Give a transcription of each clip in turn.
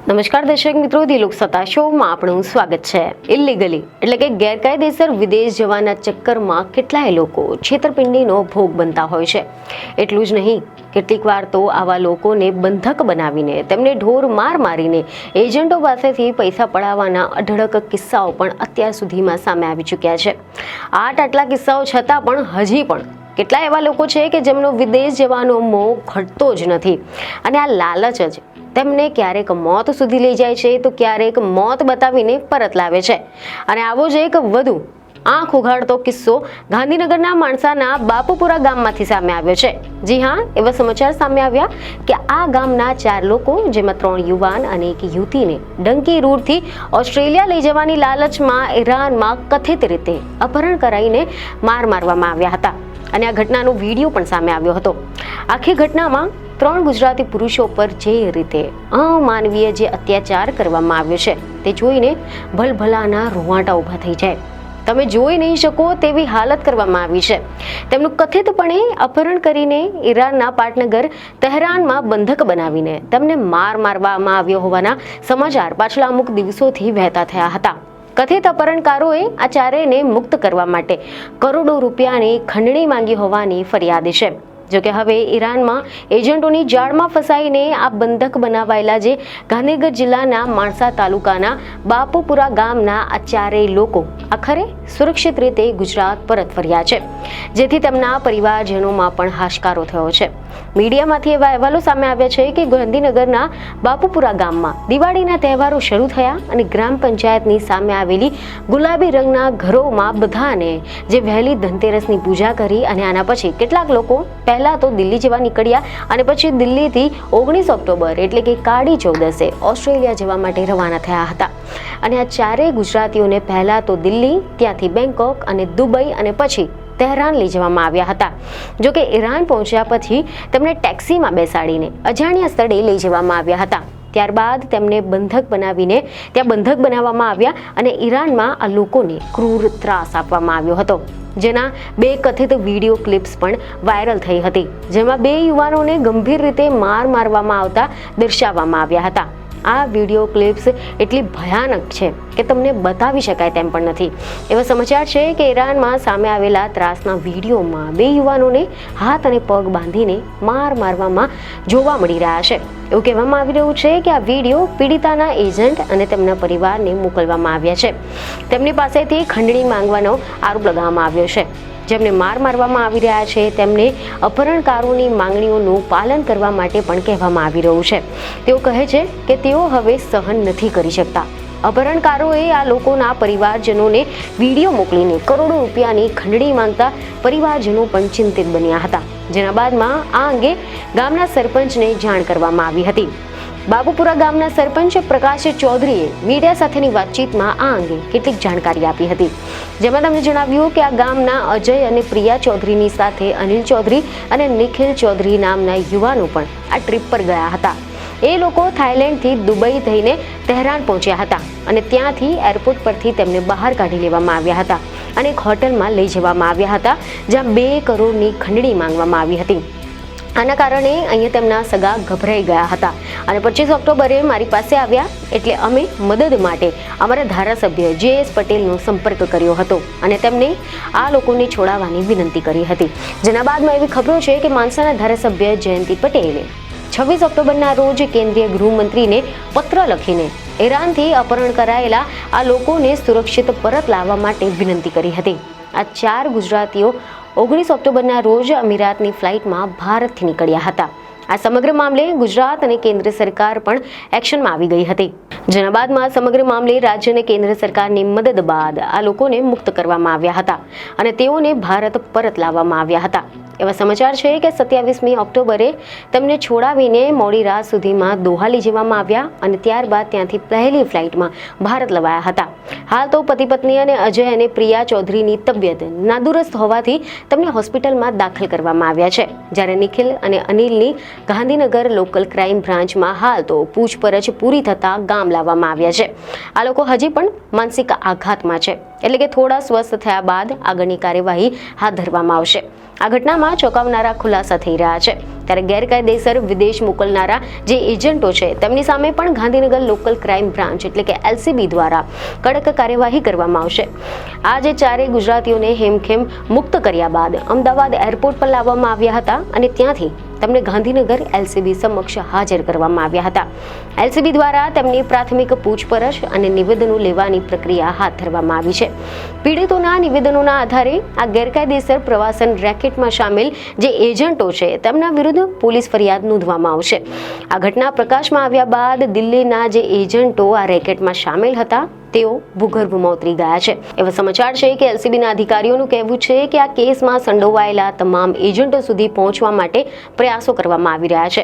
નમસ્કાર દર્શક મિત્રો, દિલોક સત્તા શોમાં આપણું સ્વાગત છે। ઇલીગલી એટલે કે ગેરકાયદેસર વિદેશ જવાના ચક્કરમાં કેટલાય લોકો છેતરપિંડીનો ભોગ બનતા હોય છે। એટલું જ નહીં, કેટલીક વાર તો આવા લોકોને બંધક બનાવીને તેમને ઢોર મારીને એજન્ટો પાસેથી પૈસા પડાવવાના અઢળક કિસ્સાઓ પણ અત્યાર સુધીમાં સામે આવી ચૂક્યા છે। આટલા કિસ્સાઓ છતાં પણ હજી પણ કેટલા એવા લોકો છે કે જેમનો વિદેશ જવાનો મોહ ઘટતો જ નથી અને આ લાલચ જ તેમને ક્યારેક મોત સુધી લઈ જાય છે તો ક્યારેક મોત બતાવીને પરત લાવે છે। અને આવો જ એક વધુ આંખ ઉઘાડતો કિસ્સો ગાંધીનગરના માણસાના બાપુપુરા ગામમાંથી સામે આવ્યો છે। જી હા, એવા સમાચાર સામે આવ્યા કે આ ગામના 4 લોકો, જેમાં 3 યુવાન અને એક યુવતીને ડંકી રૂટથી ઓસ્ટ્રેલિયા લઈ જવાની લાલચમાં ઈરાનમાં કથિત રીતે અપહરણ કરાઈને મારવામાં આવ્યા હતા અને આ ઘટનાનો વિડીયો પણ સામે આવ્યો હતો। આખી ઘટનામાં 3 ગુજરાતી પુરુષો પર જે રીતે અમાનવીય જે અત્યાચાર કરવામાં આવ્યો છે તે જોઈને ભલભલાના રૂવાટા ઊભા થઈ જાય। તમે જોઈ નહીં શકો તેવી હાલત કરવામાં આવી છે। તેમનું કથિતપણે અપહરણ કરીને ઈરાનના પાટનગર તહેરાનમાં બંધક બનાવીને તેમને મારવામાં આવ્યો હોવાના સમાચાર પાછલા અમુક દિવસોથી વહેતા થયા હતા। કથિત અપહરણકારોએ આ ચારેયને મુક્ત કરવા માટે કરોડો રૂપિયાની ખંડણી માંગી હોવાની ફરિયાદ છે। જોકે હવે ઈરાનમાં એજન્ટોની જાળમાં ફસાઈને આ બંધક બનાવાયેલા જે ગાંધીનગર જિલ્લાના માણસા તાલુકાના બાપુપુરા ગામના આ ચારેય લોકો આખરે સુરક્ષિત રીતે ગુજરાત પરત ફર્યા છે, જેથી તેમના પરિવારજનોમાં પણ હાશકારો થયો છે। મીડિયામાંથી એવા અહેવાલો સામે આવ્યા છે કે ગાંધીનગરના બાપુપુરા ગામમાં દિવાળીના તહેવારો શરૂ થયા અને ગ્રામ પંચાયતની સામે આવેલી ગુલાબી રંગના ઘરોમાં બધાને જે વહેલી ધનતેરસની પૂજા કરી અને આના પછી કેટલાક લોકો પહેલા તો દિલ્હી જવા નીકળ્યા અને પછી દિલ્હીથી 19 ઓક્ટોબર એટલે કે કાળી ચૌદસે ઓસ્ટ્રેલિયા જવા માટે રવાના થયા હતા। અને આ ચારેય ગુજરાતીઓને પહેલા તો દિલ્હી, ત્યાંથી બેંકોક અને દુબઈ અને પછી તહેરાન લઈ જવામાં આવ્યા હતા। જોકે ઈરાન પહોંચ્યા પછી તેમને ટેક્સીમાં બેસાડીને અજાણ્યા સ્થળે લઈ જવામાં આવ્યા હતા। ત્યારબાદ તેમને બંધક બનાવવામાં આવ્યા અને ઈરાનમાં આ લોકોને ક્રૂર ત્રાસ આપવામાં આવ્યો હતો, જેના 2 કથિત વિડીયો ક્લિપ્સ પણ વાયરલ થઈ હતી, જેમાં 2 યુવાનોને ગંભીર રીતે મારવામાં આવતા દર્શાવવામાં આવ્યા હતા। આ વિડીયો ક્લિપ્સ એટલી ભયાનક છે કે તમને બતાવી શકાય તેમ પણ નથી। એવા સમાચાર છે કે ઈરાનમાં સામે આવેલા ત્રાસના વિડીયોમાં 2 યુવાનોને હાથ અને પગ બાંધીને મારવામાં જોવા મળી રહ્યા છે। એવું કહેવામાં આવી રહ્યું છે કે આ વિડીયો પીડિતાના એજન્ટ અને તેમના પરિવારને મોકલવામાં આવ્યા છે। તેમની પાસેથી ખંડણી માંગવાનો આરોપ લગાવવામાં આવ્યો છે। જેમને મારવામાં આવી રહ્યા છે તેમને અપહરણકારોની માંગણીઓનું પાલન કરવા માટે પણ કહેવામાં આવી રહ્યું છે। તેઓ કહે છે કે તેઓ હવે સહન નથી કરી શકતા। અપહરણકારોએ આ લોકોના પરિવારજનોને વિડીયો મોકલીને કરોડો રૂપિયાની ખંડણી માંગતા પરિવારજનો પણ ચિંતિત બન્યા હતા, જેના બાદમાં આ અંગે ગામના સરપંચને જાણ કરવામાં આવી હતી। બાપુપુરા ગામના સરપંચ પ્રકાશ ચૌધરીએ મીડિયા સાથેની વાતચીતમાં આ અંગે કેટલીક જાણકારી આપી હતી, જેમાં તેમણે જણાવ્યું કે આ ગામના અજય અને પ્રિયા ચૌધરીની સાથે અનિલ ચૌધરી અને નિખિલ ચૌધરી નામના યુવાનો પણ આ ટ્રીપ પર ગયા હતા। એ લોકો થાઈલેન્ડથી દુબઈ થઈને તહેરાન પહોંચ્યા હતા અને ત્યાંથી એરપોર્ટ પરથી તેમને બહાર કાઢી લેવામાં આવ્યા હતા અને એક હોટલમાં લઈ જવામાં આવ્યા હતા, જ્યાં 2 કરોડની ખંડણી માંગવામાં આવી હતી। આના કારણે અહીંયા તેમના સગા ગભરાઈ ગયા હતા અને 25 ઓક્ટોબરે મારી પાસે આવ્યા એટલે અમે મદદ માટે અમારા ધારાસભ્ય JS પટેલનો સંપર્ક કર્યો હતો અને તેમને આ લોકોને છોડાવવાની વિનંતી કરી હતી, જેના બાદમાં એવી ખબરો છે કે માણસાના ધારાસભ્ય જયંતિ પટેલે 26 ઓક્ટોબરના રોજ કેન્દ્રીય ગૃહમંત્રીને પત્ર લખીને ઈરાનથી અપહરણ કરાયેલા આ લોકોને સુરક્ષિત પરત લાવવા માટે વિનંતી કરી હતી। આ 4 ગુજરાતીઓ 19 ઓક્ટોબરના રોજ અમીરાતની ફ્લાઇટમાં ભારતથી નીકળ્યા હતા। આ સમગ્ર મામલે ગુજરાત અને કેન્દ્ર સરકાર પણ એક્શનમાં આવી ગઈ હતી, જેના બાદમાં સમગ્ર મામલે રાજ્ય અને કેન્દ્ર સરકારની મદદ બાદ આ લોકોને મુક્ત કરવામાં આવ્યા હતા અને તેઓને ભારત પરત લાવવામાં આવ્યા હતા। એવા સમાચાર છે કે 27મી ઓક્ટોબરે તેમને છોડાવીને મોડી રાત સુધીમાં દોહા લઈ જવામાં આવ્યા અને ત્યારબાદ ત્યાંથી પહેલી ફ્લાઇટમાં ભારત લવાયા હતા। હાલ તો પતિ પત્ની અને અજય અને પ્રિયા ચૌધરીની તબિયત નાદુરસ્ત હોવાથી તેમને હોસ્પિટલમાં દાખલ કરવામાં આવ્યા છે, જ્યારે નિખિલ અને અનિલની ગાંધીનગર લોકલ ક્રાઇમ બ્રાન્ચમાં હાલ તો પૂછપરછ પૂરી થતા ગામ લાવવામાં આવ્યા છે। આ લોકો હજી પણ માનસિક આઘાતમાં છે, એટલે કે થોડા સ્વસ્થ થયા બાદ આગળની કાર્યવાહી હાથ ધરવામાં આવશે। આ ઘટનામાં ચોંકાવનારા ખુલાસા થઈ રહ્યા છે। ત્યારે ગેરકાયદેસર વિદેશ મોકલનારા જે એજન્ટો છે તેમની સામે પણ ગાંધીનગર લોકલ ક્રાઇમ બ્રાન્ચ એટલે કે LCB દ્વારા કડક કાર્યવાહી કરવામાં આવશે. આ જે ચારેય ગુજરાતીઓને હેમખેમ મુક્ત કર્યા બાદ અમદાવાદ એરપોર્ટ પર લાવવામાં આવ્યા હતા અને ત્યાંથી તેમને ગાંધીનગર LCB સમક્ષ હાજર કરવામાં આવ્યા હતા. LCB દ્વારા તેમની પ્રાથમિક પૂછપરછ અને નિવેદનો લેવાની પ્રક્રિયા હાથ ધરવામાં આવી છે. પીડિતોના નિવેદનોના આધારે આ ગેરકાયદેસર પ્રવાસન રેકેટમાં સામેલ જે એજન્ટો છે તેમના વિરુદ્ધ પોલીસ ફરિયાદ નોંધવામાં આવશે. આ ઘટના પ્રકાશમાં આવ્યા બાદ દિલ્હીના જે એજન્ટો આ રેકેટમાં સામેલ હતા તેઓ ભૂગર્ભમાં ઉતરી ગયા છે. એવા સમાચાર છે કે LCBના અધિકારીઓનું કહેવું છે કે આ કેસમાં સંડોવાયેલા તમામ એજન્ટો સુધી પહોંચવા માટે પ્રયાસો કરવામાં આવી રહ્યા છે.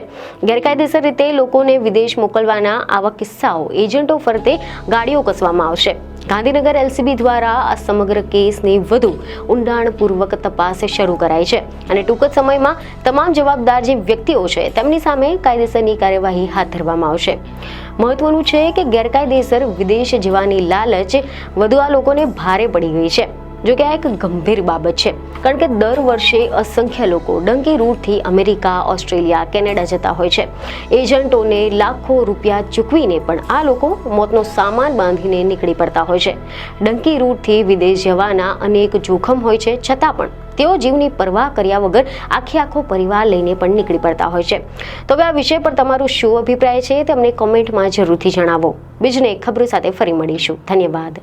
ગેરકાયદેસર રીતે લોકોને વિદેશ મોકલવાના આવા કિસ્સાઓ એજન્ટો ફરતે ગાડીઓ કસવામાં આવશે. ગાંધીનગર LCB દ્વારા આ સમગ્ર કેસની વધુ ઊંડાણપૂર્વક તપાસ શરૂ કરાઈ છે અને ટૂંક જ સમયમાં તમામ જવાબદાર જે વ્યક્તિઓ છે તેમની સામે કાયદેસરની કાર્યવાહી હાથ ધરવામાં આવશે. મહત્વનું છે કે ગેરકાયદેસર વિદેશ જવાની લાલચ વધુ આ લોકોને ભારે પડી ગઈ છે. જો કે આ એક ગંભીર બાબત છે, કારણ કે દર વર્ષે અસંખ્ય લોકો ડંકી રૂટથી અમેરિકા, ઓસ્ટ્રેલિયા, કેનેડા જતા હોય છે. એજન્ટોને લાખો રૂપિયા ચૂકવીને પણ આ લોકો મોતનો સામાન બાંધીને નીકળી પડતા હોય છે. ડંકી રૂટથી વિદેશ જવાના અનેક જોખમ હોય છે, છતાં પણ તેઓ જીવની પરવાહ કર્યા વગર આખો પરિવાર લઈને પણ નીકળી પડતા હોય છે. તો હવે આ વિષય પર તમારો શું અભિપ્રાય છે તે અમને કોમેન્ટમાં જરૂરથી જણાવો. બીજને ખબરો સાથે ફરી મળીશું. ધન્યવાદ.